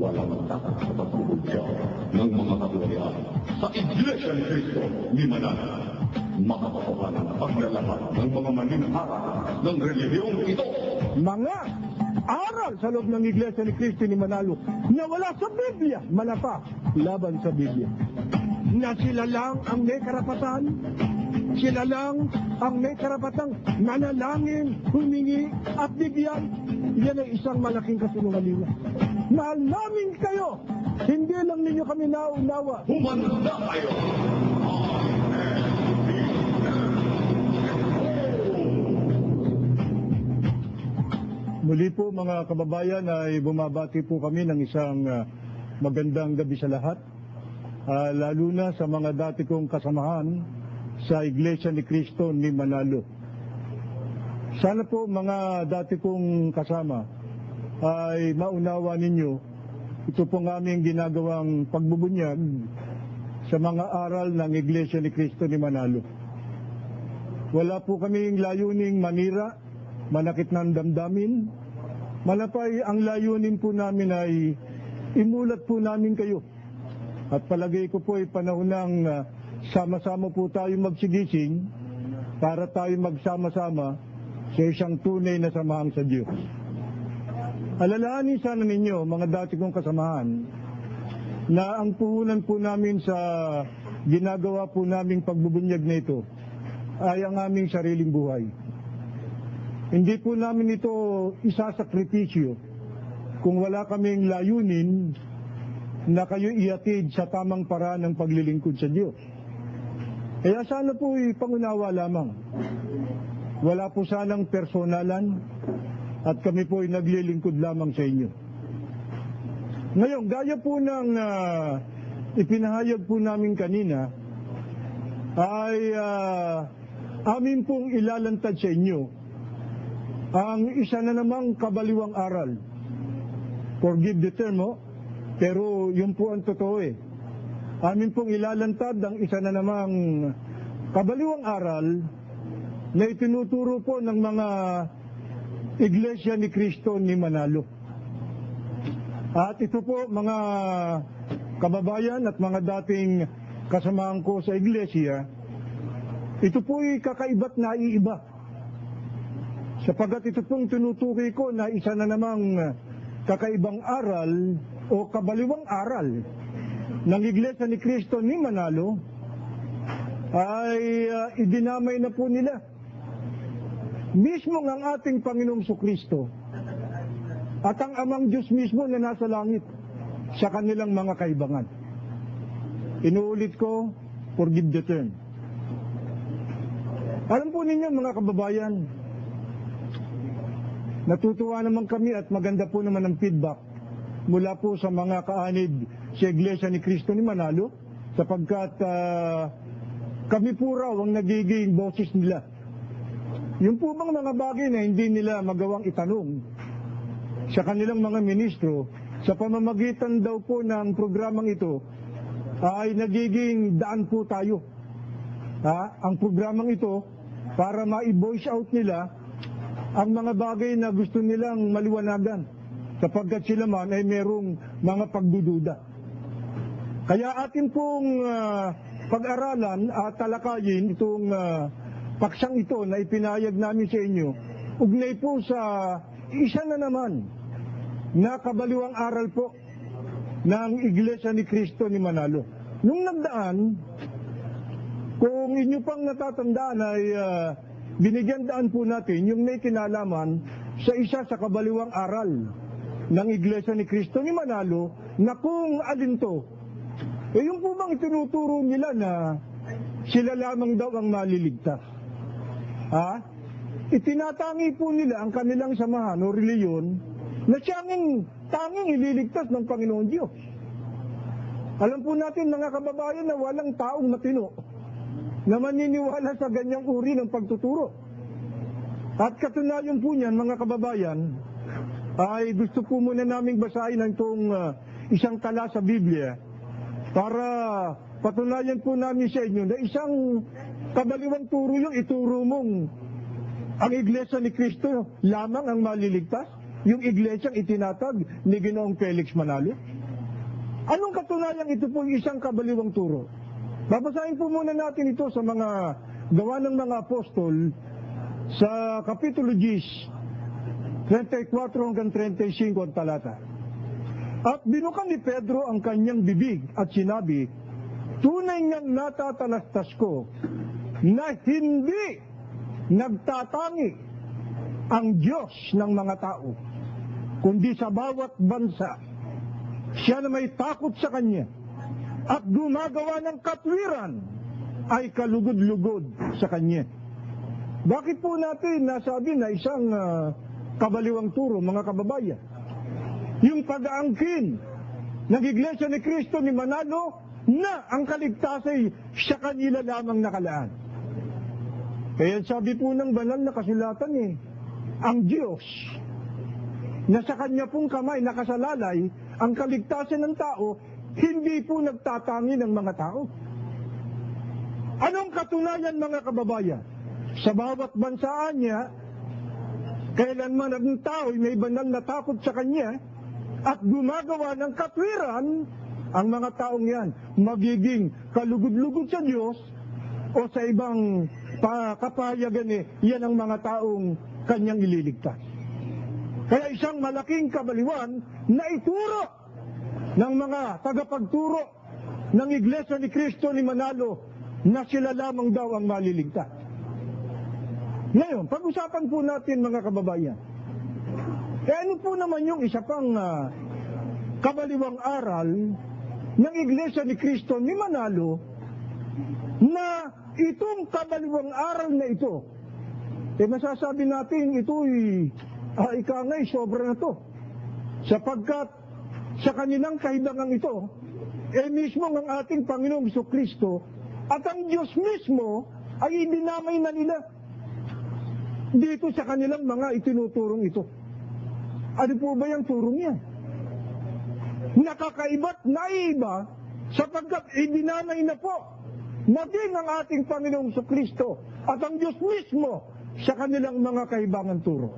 walang takot sa pagpupudya ng mga kabuhayan sa Iglesia ni Cristo ni Manalo. Makapakawalan ang paglalahat ng mga maninghara ng relihiyong ito. Mga aral sa loob ng Iglesia ni Cristo ni Manalo na wala sa Biblia, malapa laban sa Biblia. Na sila lang ang may karapatan, sila lang ang may karapatang manalangin, humingi at bigyan. Yan ay isang malaking kasinungalingan. Mahal namin kayo, hindi lang ninyo kami naunawa. Humanda kayo! Muli po mga kababayan ay bumabati po kami ng isang magandang gabi sa lahat. Lalo na sa mga dati kong kasamahan sa Iglesia ni Cristo ni Manalo. Sana po mga dati kong kasama ay maunawa ninyo ito pong aming ginagawang pagbubunyag sa mga aral ng Iglesia ni Cristo ni Manalo. Wala po kaming layuning manira, manakit ng damdamin. Malapay ang layunin po namin ay imulat po namin kayo. At palagay ko po ay panahon ng sama-sama po tayo magsigising para tayo magsama-sama sa isang tunay na samahan sa Diyos. Alalahanin sana ninyo, mga dati kong kasamahan, na ang puhunan po namin sa ginagawa po naming pagbubunyag na ito ay ang aming sariling buhay. Hindi po namin ito isasakripisyo kung wala kaming layunin na kayo iatid sa tamang paraan ng paglilingkod sa Diyos. Kaya sana po ipangunawa lamang. Wala po sanang personalan at kami po ay naglilingkod lamang sa inyo. Ngayon, gaya po ng ipinahayag po namin kanina, ay amin pong ilalantad sa inyo ang isa na namang kabaliwang aral. Forgive the term, pero yun po ang totoo eh. Amin pong ilalantad ang isa na namang kabaliwang aral na itinuturo po ng mga Iglesia ni Cristo ni Manalo. At ito po mga kababayan at mga dating kasamahan ko sa Iglesia, ito po ay kakaiba't naiiba. Sapagat ito pong tinutukoy ko na isa na namang kakaibang aral o kabaliwang aral ng Iglesia ni Cristo ni Manalo ay idinamay na po nila. Mismo ang ating Panginoong Kristo at ang Amang Diyos mismo na nasa langit sa kanilang mga kaibangan. Inuulit ko, forgive the term. Alam po ninyo mga kababayan, natutuwa naman kami at maganda po naman ang feedback mula po sa mga kaanib sa Iglesia ni Cristo ni Manalo sapagkat kami po raw ang nagiging boses nila. Yung po bang mga bagay na hindi nila magawang itanong sa kanilang mga ministro sa pamamagitan daw po ng programang ito ay nagiging daan po tayo. Ang programang ito para ma-voice out nila ang mga bagay na gusto nilang maliwanagan sapagkat sila man ay merong mga pagdududa. Kaya atin pong pag-aralan at talakayin itong paksang ito na ipinahayag namin sa inyo, ugnay po sa isa na naman na kabaliwang aral po ng Iglesia ni Cristo ni Manalo. Nung nagdaan, kung inyo pang natatandaan ay binigyan daan po natin yung may kinalaman sa isa sa kabaliwang aral ng Iglesia ni Cristo ni Manalo na kung alin to. Yung po bang itinuturo nila na sila lamang daw ang maliligtas. Itinatangi po nila ang kanilang samahan o reliyon na siyang tanging ililigtas ng Panginoon Diyos. Alam po natin mga kababayan na walang taong matino na maniniwala sa ganyang uri ng pagtuturo. At katunayan po niyan mga kababayan ay gusto po muna naming basahin itong isang tala sa Biblia para patunayan po namin sa inyo na isang kabaliwang turo yung ituro mong ang Iglesia ni Cristo lamang ang maliligtas. yung iglesyang itinatag ni Ginoong Felix Manalo? Anong katunayan ito po isang kabaliwang turo? Babasahin po muna natin ito sa mga gawa ng mga apostol sa Kapitulo 10, 34 hanggang 35 ang talata. At binukan ni Pedro ang kanyang bibig at sinabi, tunay ngang natatalastas ko na hindi nagtatangi ang Diyos ng mga tao, kundi sa bawat bansa, siya na may takot sa Kanya at gumagawa ng katwiran ay kalugod-lugod sa Kanya. Bakit po natin nasabi na isang kabaliwang turo, mga kababayan? Yung pag-aangkin ng Iglesia ni Cristo ni Manalo na ang kaligtasan sa kanila lamang nakalaan. Kaya sabi po ng banal na kasulatan ang Diyos na sa Kanya pong kamay nakasalalay ang kaligtasan ng tao, hindi po nagtatangi ng mga tao. Anong katunayan, mga kababayan? Sa bawat bansaan niya, kailanman ang tao may banal na takot sa Kanya at gumagawa ng katwiran, ang mga taong yan magiging kalugod-lugod sa Diyos o sa ibang kapahayagan yan ang mga taong Kanyang ililigtas. Kaya isang malaking kabaliwan na ituro ng mga tagapagturo ng Iglesia ni Cristo ni Manalo na sila lamang daw ang maliligtas. Ngayon, pag-usapan po natin, mga kababayan, ano po naman yung isa pang kabaliwang aral ng Iglesia ni Cristo ni Manalo na itong kabaliwang aral na ito, masasabi natin ito'y ikangay sobra na to. Sapagkat sa kanilang kahibangang ito, mismo ng ating Panginoong Jesucristo at ang Diyos mismo ay idinamay na nila dito sa kanilang mga itinuturong ito. Ano po ba yung turong yan? Nakakaiba't naiiba sapagkat idinamay na po maging ang ating Panginoong Jesucristo at ang Diyos mismo sa kanilang mga kaibangang turo.